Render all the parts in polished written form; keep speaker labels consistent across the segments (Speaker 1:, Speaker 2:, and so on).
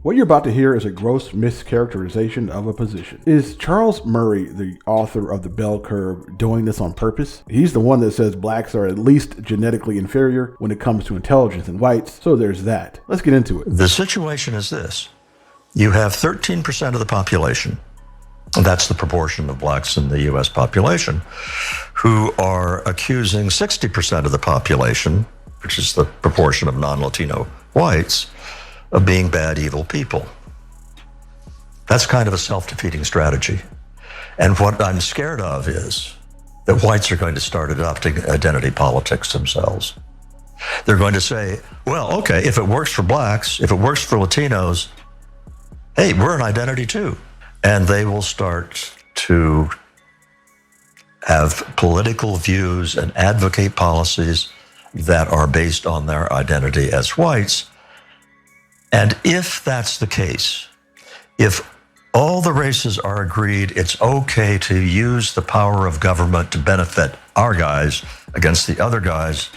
Speaker 1: What you're about to hear is a gross mischaracterization of a position. Is Charles Murray, the author of The Bell Curve, doing this on purpose? He's the one that says blacks are at least genetically inferior when it comes to intelligence than whites, so there's that. Let's get into it.
Speaker 2: The situation is this. You have 13% of the population, that's the proportion of blacks in the U.S. population, who are accusing 60% of the population, which is the proportion of non-Latino whites, of being bad, evil people. That's kind of a self-defeating strategy. And what I'm scared of is that whites are going to start adopting identity politics themselves. They're going to say, well, okay, if it works for blacks, if it works for Latinos, hey, we're an identity too. And they will start to have political views and advocate policies that are based on their identity as whites. And if that's the case, if all the races are agreed it's okay to use the power of government to benefit our guys against the other guys,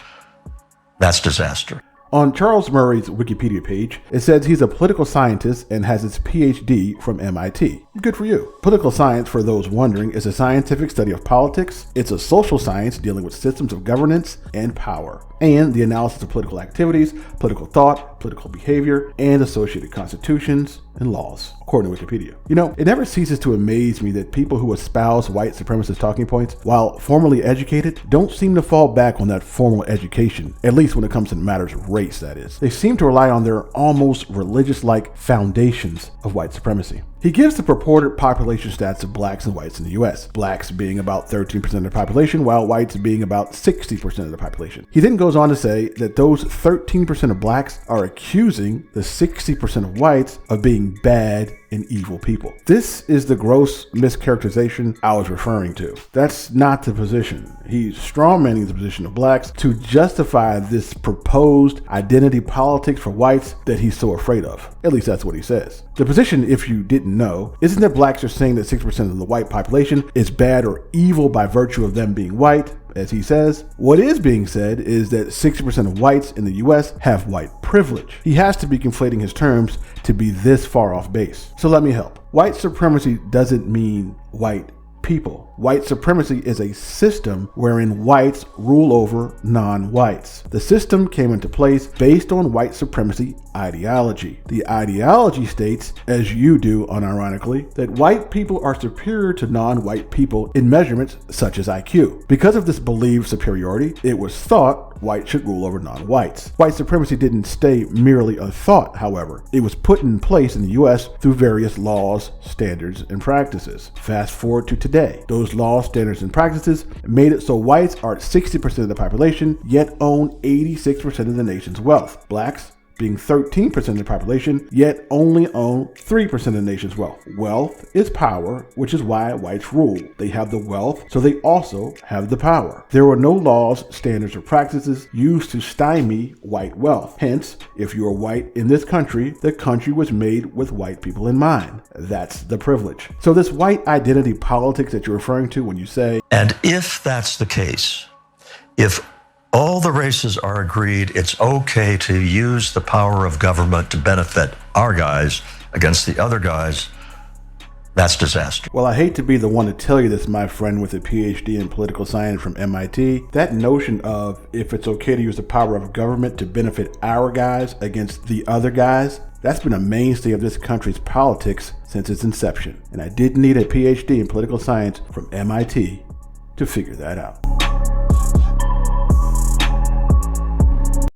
Speaker 2: that's disaster.
Speaker 1: On Charles Murray's Wikipedia page, it says he's a political scientist and has his PhD from MIT. Good for you. Political science, for those wondering, is a scientific study of politics. It's a social science dealing with systems of governance and power, and the analysis of political activities, political thought, political behavior, and associated constitutions and laws, according to Wikipedia. You know, it never ceases to amaze me that people who espouse white supremacist talking points, while formally educated, don't seem to fall back on that formal education, at least when it comes to matters of race, that is. They seem to rely on their almost religious-like foundations of white supremacy. He gives the purported population stats of blacks and whites in the US, blacks being about 13% of the population, while whites being about 60% of the population. He then goes on to say that those 13% of blacks are accusing the 60% of whites of being bad and evil people. This is the gross mischaracterization I was referring to. That's not the position. He's strawmanning the position of blacks to justify this proposed identity politics for whites that he's so afraid of. At least that's what he says. The position, if you didn't know, isn't that blacks are saying that 6% of the white population is bad or evil by virtue of them being white, as he says. What is being said is that 60% of whites in the US have white privilege. He has to be conflating his terms to be this far off base. So let me help. White supremacy doesn't mean white people. White supremacy is a system wherein whites rule over non-whites. The system came into place based on white supremacy ideology. The ideology states, as you do unironically, that white people are superior to non-white people in measurements such as IQ. Because of this believed superiority, it was thought whites should rule over non-whites. White supremacy didn't stay merely a thought, however. It was put in place in the US through various laws, standards, and practices. Fast forward to today. Those laws, standards, and practices made it so whites are 60% of the population, yet own 86% of the nation's wealth. Blacks being 13% of the population, yet only own 3% of the nation's wealth. Wealth is power, which is why whites rule. They have the wealth, so they also have the power. There were no laws, standards, or practices used to stymie white wealth. Hence, if you are white in this country, the country was made with white people in mind. That's the privilege. So this white identity politics that you're referring to when you say,
Speaker 2: and if that's the case, if all the races are agreed it's okay to use the power of government to benefit our guys against the other guys, that's disaster.
Speaker 1: Well, I hate to be the one to tell you this, my friend with a PhD in political science from MIT. That notion of if it's okay to use the power of government to benefit our guys against the other guys, that's been a mainstay of this country's politics since its inception. And I didn't need a PhD in political science from MIT to figure that out.